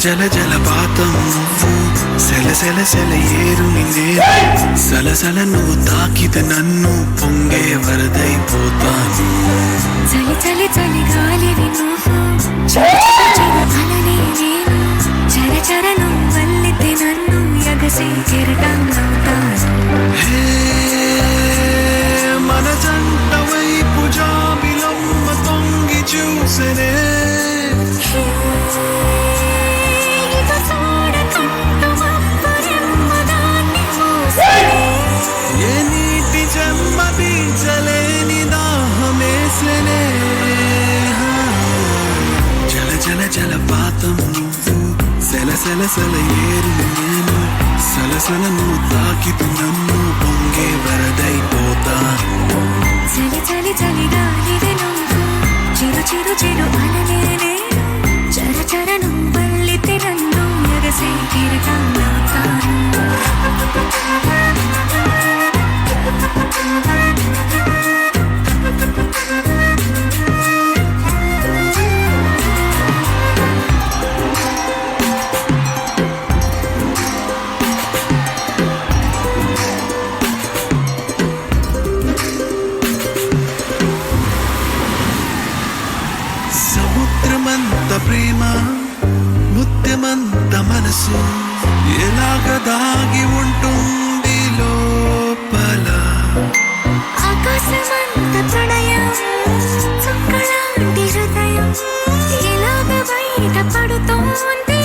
జల జలపాతం నువ్వు సెల సెల సెల ఏరు నేను సలసల నువ్వు తాకితే నన్ను పొంగే వరదైపోతాను చలి చలి చలి గాలివి నువ్వు అలనే నేను చర చర నువ్వు వల్లితే నన్ను ఎగసి కెరటంగవుతాను మన జంట వైపు జాబిలమ్మ తొంగి చూసనే ఏ నీటి చెమ్మదించలేని దాహమేసనే జల జల జలపాతం నువ్వు సెల సెల సెల ఏరు నేను సలసల నువ్వు తాకితు నన్ను పొంగే వరదైపోతా చలి చలి చలి గాలివి నువ్వు చిరు చిరు చిరు అలనే నేను చర చర నువ్వు వల్లితే నన్ను ఎగసి కెరటంగవుతాను సముద్రమంత ప్రేమ ముత్యమంత మనసు ఎలాగ దాగి ఉంటుంది లోపల ఆకాశమంత ప్రణయం చుక్కలాంటి హృదయం ఎలాగ బయట పడుతోంది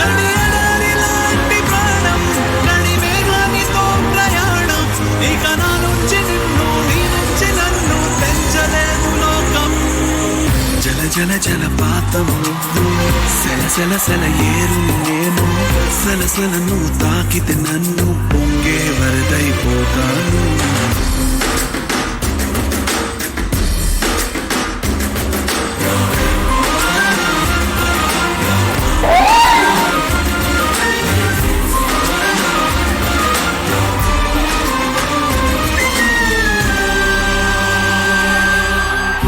నడియడారిలాంటి ప్రాణం నడిమేఘానితో ప్రయాణం ఇక నా నుంచి నిన్ను నీ నుంచి నన్ను తెంచలేదు లోకం జల జల జలపాతం నువ్వు సెల సెల సెల ఏరు నేను సలసల నువ్వు తాకితే నన్ను పొంగే వరదైపోతాను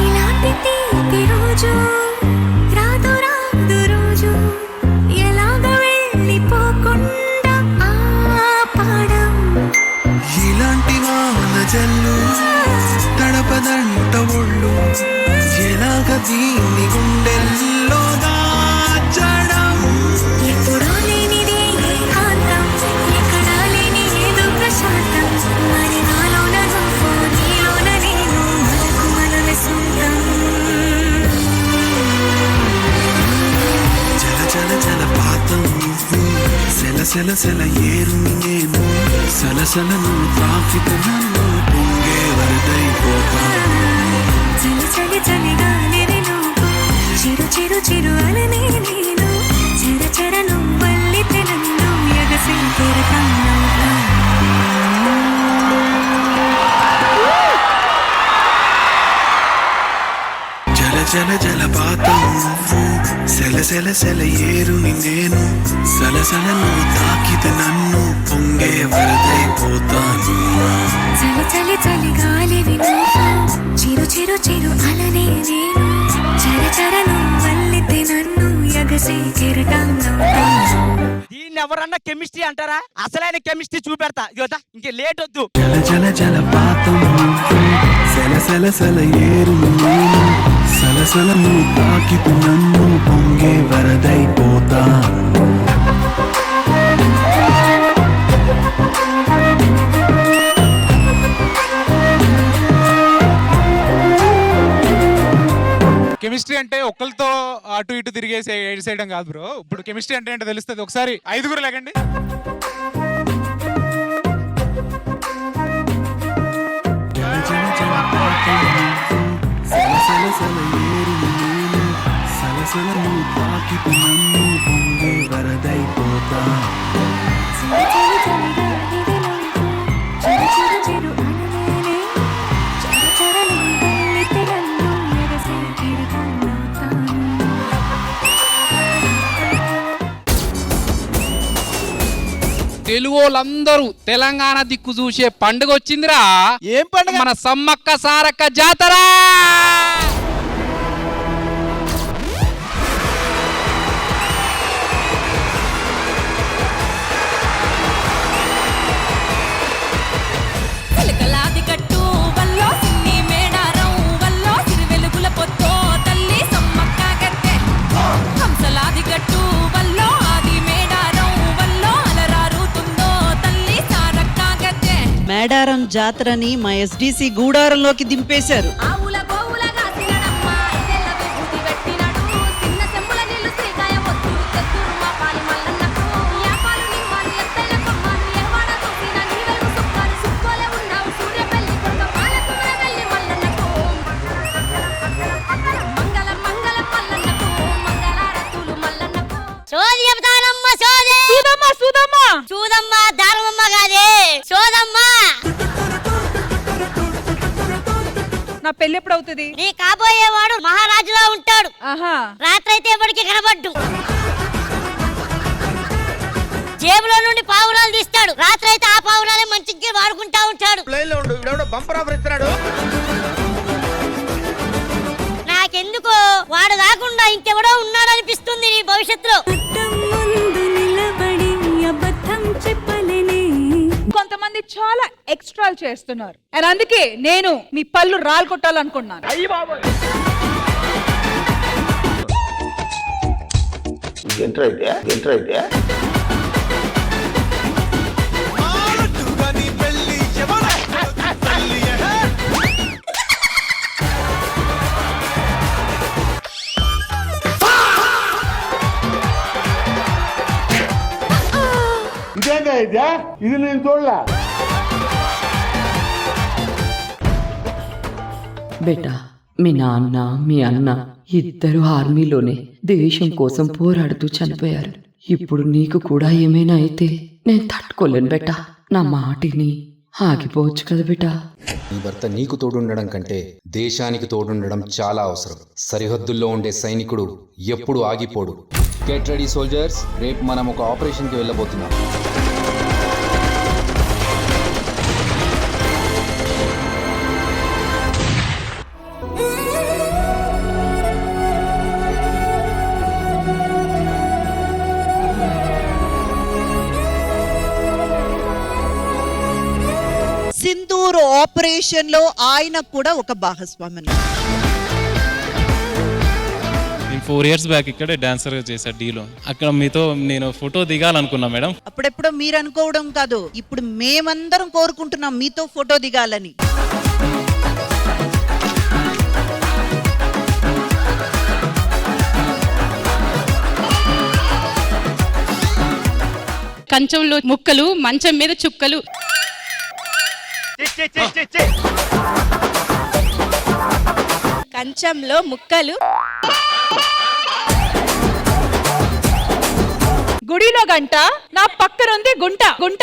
ఇలాంటి తీపి రోజు రాదు రాదు రోజు ఎలాగ వెళ్ళిపోకుండా ఆపడం ఇలాంటి వాన జల్లు తడపదంట ఒళ్ళు ఎలాగ దీన్ని గుండెల్లో దాచడం ఎప్పుడో లేనిదే ఏకాంతం ఎక్కడా లేని ఏదో ప్రశాంతం మరి నాలోన నువ్వు నీలోన నేను మనకు మనల సొంతం జల జల జలపాతం నువ్వు సెల సెల సెల ఏరు నేను సలసల నువ్వు తాకితే నన్ను పొంగే వరదైపోతాను చలి చలి చలి గాలివి నువ్వు చిరు చిరు చిరు అలనే నేను చర చర నువ్వు వల్లితే నన్ను ఎగసి కెరటంగవుతాను జల జల జలపాతం నువ్వు సెల సెల సెల ఏరుని నేను సలసల నువ్వు తాకితే నన్ను పొంగే వరదైపోతాను చలి చలి చలి గాలివి నువ్వు చిరు చిరు చిరు అలనే నేను చర చర నువ్వు వల్లితే నన్ను ఎగసి కెరటంగవుతాను దీన్ని ఎవరన్నా కెమిస్ట్రీ అంటారా? అసలైన కెమిస్ట్రీ చూపెడతా. యోదా ఇంక లేట్ వద్దు. జల జల జలపాతం నువ్వు సెల సెల సెల ఏరుని నేను సలసల నువ్వు తాకితే నన్ను పొంగే వరదైపోతా కెమిస్ట్రీ అంటే ఒక్కరితో అటు ఇటు తిరిగేసి ఏడిసేయడం కాదు బ్రో. ఇప్పుడు కెమిస్ట్రీ అంటే ఏంటో తెలుస్తుంది. ఒకసారి 5గురు లేకండి. జల జల జలపాతం నువ్వు సెల సెల సెల ఏరుని నేను సలసల నువ్వు తాకితే నన్ను పొంగే వరదైపోతా చలి చలి చలి గాలివి నువ్వు చిరు చిరు చిరు అలనే నేను చర చర నువ్వు వల్లితే నన్ను ఎగసి కెరటంగవుతాను తెలుగు వాళ్ళందరూ తెలంగాణ దిక్కు చూసే పండుగ వచ్చిందిరా. ఏం పండుగ? మన సమ్మక్క సారక్క జాతర. జాతరని మా ఎస్డిసి గూడారంలోకి దింపేశారు. ఆవుల గోవులగా తినడమ్మా ఇదెల్ల విభూతి పెట్టినడు చిన్న చెంబుల నీళ్లు శ్రీకాయ వద్దు తెత్తురు మా పాలి మల్లన్నకు యాపాలు నిమ్మాలు ఎత్తైన కొమ్మాలు ఎవాడ చూసిన నీ వెలుగు సుక్కాలు సుక్కోలే ఉన్నావు సూర్యపల్లి కొండ పాలకుల వెళ్ళి మల్లన్నకు మంగళ మంగళ మల్లన్నకు మంగళారతులు మల్లన్నకు సోది చెబుతానమ్మా సోది చూదమ్మ దారమమ్మ కాదే సోదమ్మ. నా పెళ్లి ఎప్పుడు అవుతుంది? నీ కాబోయేవాడు మహారాజులా ఉంటాడు. రాత్రి అయితే ఎవరికి కనబడ్డు. జేబులో నుండి పావురాలు తీస్తాడు. రాత్రి అయితే ఆ పావురాలే మంచిగా వాడుకుంటా ఉంటాడు. నాకెందుకో వాడు కాకుండా ఇంకెవడో ఉన్నాడనిపిస్తుంది నీ భవిష్యత్తులో. కొంతమంది చాలా ఎక్స్ట్రాలు చేస్తున్నారు. అండ్ అందుకే నేను మీ పళ్ళు రాలు కొట్టాలనుకున్నాను. ఇది నేను చూడలా. బేటా, మీ నాన్న మీ అన్న ఇద్దరు ఆర్మీలోనే దేశం కోసం పోరాడుతూ చనిపోయారు. ఇప్పుడు నీకు కూడా ఏమైనా అయితే నేను తట్టుకోలేను బేటా. నా మాటిని ఆగిపోవచ్చు కదా బేటా. నీ భర్త నీకు తోడుండడం కంటే దేశానికి తోడుండడం చాలా అవసరం. సరిహద్దుల్లో ఉండే సైనికుడు ఎప్పుడు ఆగిపోడు. గెట్ రెడీ సోల్జర్స్, రేపు మనం ఒక ఆపరేషన్కి వెళ్ళబోతున్నాం. సింధూర్ ఆపరేషన్ లో ఆయన కూడా ఒక భాగస్వామి. 4 years బ్యాక్ ఇక్కడే డాన్సర్ గా చేశా డీలో. అక్కడ మీతో నేను ఫోటో దిగాలనుకున్నా మేడం. అప్పుడెప్పుడో మీరు అనుకోవడం కాదు, ఇప్పుడు మేమందరం కోరుకుంటున్నాం మీతో ఫోటో దిగాలని. కంచంలో ముక్కలు, మంచం మీద చుక్కలు. కంచంలో ముక్కలు, గుడిలో గంట, నా పక్కనుంది గుంట గుంట.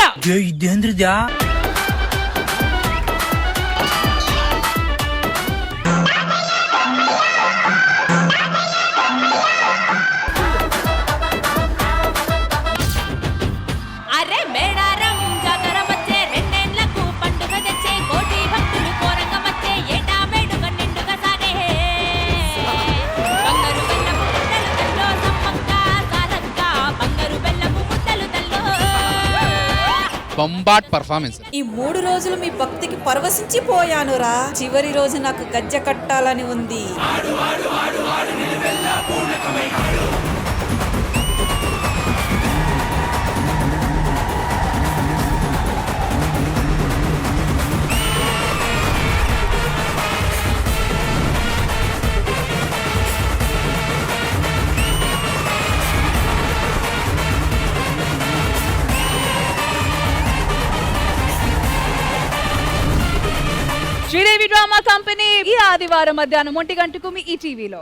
అరే మేడారం జాతర వచ్చే రెండేళ్లకు పండుగ తెచ్చే కోటి భక్తులు కోరంగ వచ్చే ఏటా వేడుక నిండుగా సాగే బంగారు బెల్లము ముద్దలు తల్లో సమ్మక్క సారక్క బంగారు బెల్లము ముద్దలు తల్లో. బొంబాట్ పర్ఫార్మెన్స్. ఈ 3 రోజులు మీ భక్తికి పరవశించిపోయానురా. చివరి రోజు నాకు గజ్జె కట్టాలని ఉంది. శ్రీదేవి డ్రామా కంపెనీ ఈ ఆదివారం మధ్యాహ్నం 1 గంటకు మీ ఈటీవీలో.